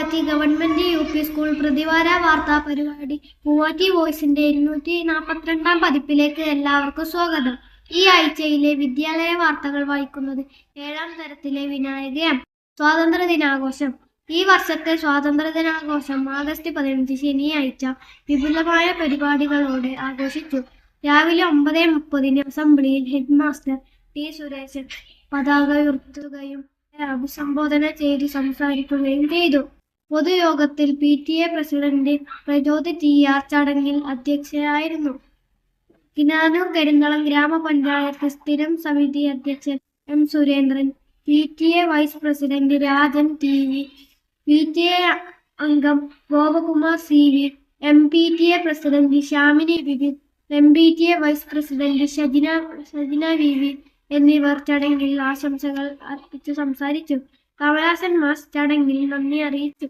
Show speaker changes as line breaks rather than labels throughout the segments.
പൂവാറ്റി government UP school പ്രതിവാര വാർത്താ പരിപാടി പൂവാറ്റി വോയിസിന്റെ 242-ാം പതിപ്പിലേക്ക് എല്ലാവർക്കും സ്വാഗതം. ഈ ആഴ്ചയിലെ വിദ്യാലയ വാർത്തകൾ വായിക്കുന്നത് 7ാം തരത്തിലെ വിനായകയാണ്. സ്വാതന്ത്ര്യദിനാഘോഷം. ഈ വർഷത്തെ സ്വാതന്ത്ര്യദിനാഘോഷം ആഗസ്റ്റ് 15 ശനിയാഴ്ച വിപുലമായ പരിപാടികളോടെ ആഘോഷിച്ചു. രാവിലെ 9:30 അസംബ്ലിയിൽ ഹെഡ് മാസ്റ്റർ T. സുരേശൻ പതാക ഉയർത്തുകയും അഭിസംബോധന ചെയ്ത് സംസാരിക്കുകയും ചെയ്തു. പൊതുയോഗത്തിൽ PTA പ്രസിഡന്റ് പ്രചോദ് TR ചടങ്ങിൽ അധ്യക്ഷയായിരുന്നു. കിനാനൂർ കരിങ്കളം ഗ്രാമപഞ്ചായത്ത് സ്ഥിരം സമിതി അധ്യക്ഷൻ M. Surendran, PTA vice president Rajan TV, PTA അംഗം Gopakumar CV, MPTA president Shyamini Vipin, MPTA vice president Shajina VV എന്നിവർ ചടങ്ങിൽ ആശംസകൾ അർപ്പിച്ചു സംസാരിച്ചു. കമലാസൻ മാസ് ചടങ്ങിൽ നന്ദി അറിയിച്ചു.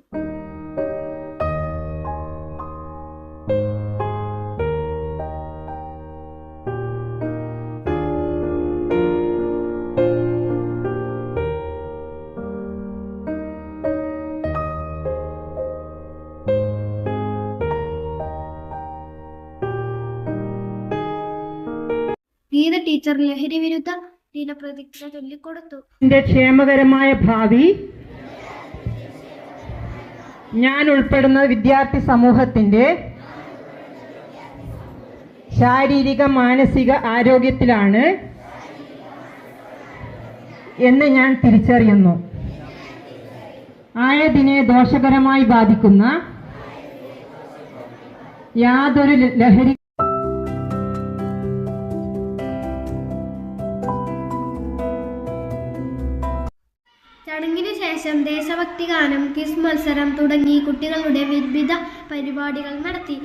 ഗീത ടീച്ചർ ലഹരി വിരുദ്ധ ദിനപ്രതിജ്ഞ ചൊല്ലിക്കൊടുത്തു.
എന്റെ ക്ഷേമകരമായ ഭാവി ഞാൻ ഉൾപ്പെടുന്ന വിദ്യാർത്ഥി സമൂഹത്തിന്റെ ശാരീരിക മാനസിക ആരോഗ്യത്തിലാണ് എന്ന് ഞാൻ തിരിച്ചറിയുന്നു. ആയതിനെ ദോഷകരമായി ബാധിക്കുന്ന യാതൊരു ലഹരി
ചടങ്ങിനു ശേഷം ദേശഭക്തി ഗാനം, ക്വിസ് മത്സരം തുടങ്ങി കുട്ടികളുടെ വിവിധ പരിപാടികൾ നടത്തി.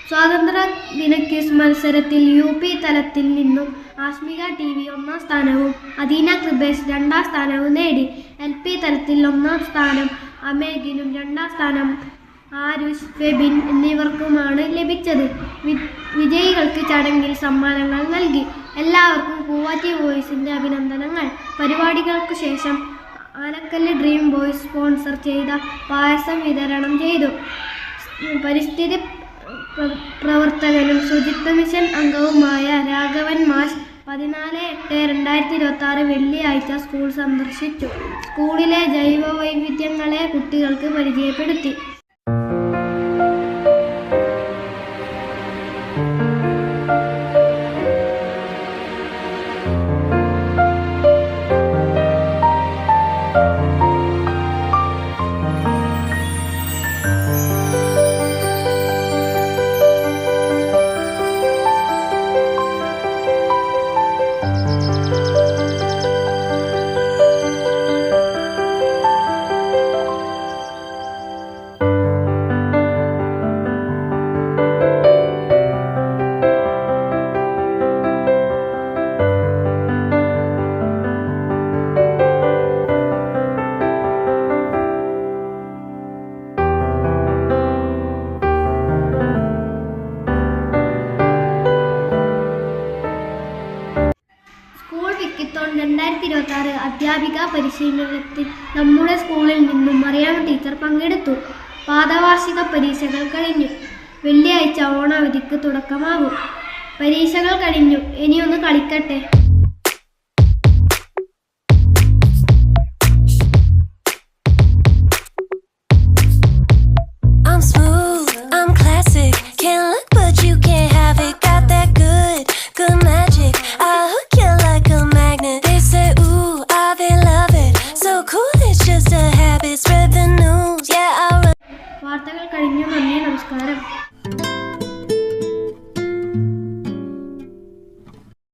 സ്വാതന്ത്ര്യദിന ക്വിസ് മത്സരത്തിൽ UP തലത്തിൽ നിന്നും ആസ്മിക TV 1ാം സ്ഥാനവും അദീന കൃപേഷ് 2ാം സ്ഥാനവും നേടി. LP തലത്തിൽ 1ാം സ്ഥാനം അമേഗിനും 2ാം സ്ഥാനം ആരുഷ്, ഫെബിൻ എന്നിവർക്കുമാണ് ലഭിച്ചത്. വിജയികൾക്ക് ചടങ്ങിൽ സമ്മാനങ്ങൾ നൽകി. എല്ലാവർക്കും പൂവാറ്റി വോയിസിന്റെ അഭിനന്ദനങ്ങൾ. പരിപാടികൾക്കു ശേഷം ആനക്കല്ല് ഡ്രീം ബോയ്സ് സ്പോൺസർ ചെയ്ത പായസം വിതരണം ചെയ്തു. പരിസ്ഥിതി പ്രവർത്തകനും ശുചിത്വ മിഷൻ അംഗവുമായ രാഘവൻ മാഷ് 14/8/2026 വെള്ളിയാഴ്ച സ്കൂൾ സന്ദർശിച്ചു. സ്കൂളിലെ ജൈവ വൈവിധ്യങ്ങളെ കുട്ടികൾക്ക് പരിചയപ്പെടുത്തി. വിക്കിത്തോൺ 2026 അധ്യാപിക പരിശീലനത്തിൽ നമ്മുടെ സ്കൂളിൽ നിന്നും മറിയാമ്മ ടീച്ചർ പങ്കെടുത്തു. പാദവാർഷിക പരീക്ഷകൾ കഴിഞ്ഞു. വെള്ളിയാഴ്ച ഓണാവധിക്ക് തുടക്കമാകും. പരീക്ഷകൾ കഴിഞ്ഞു. ഇനിയൊന്ന് കളിക്കട്ടെ.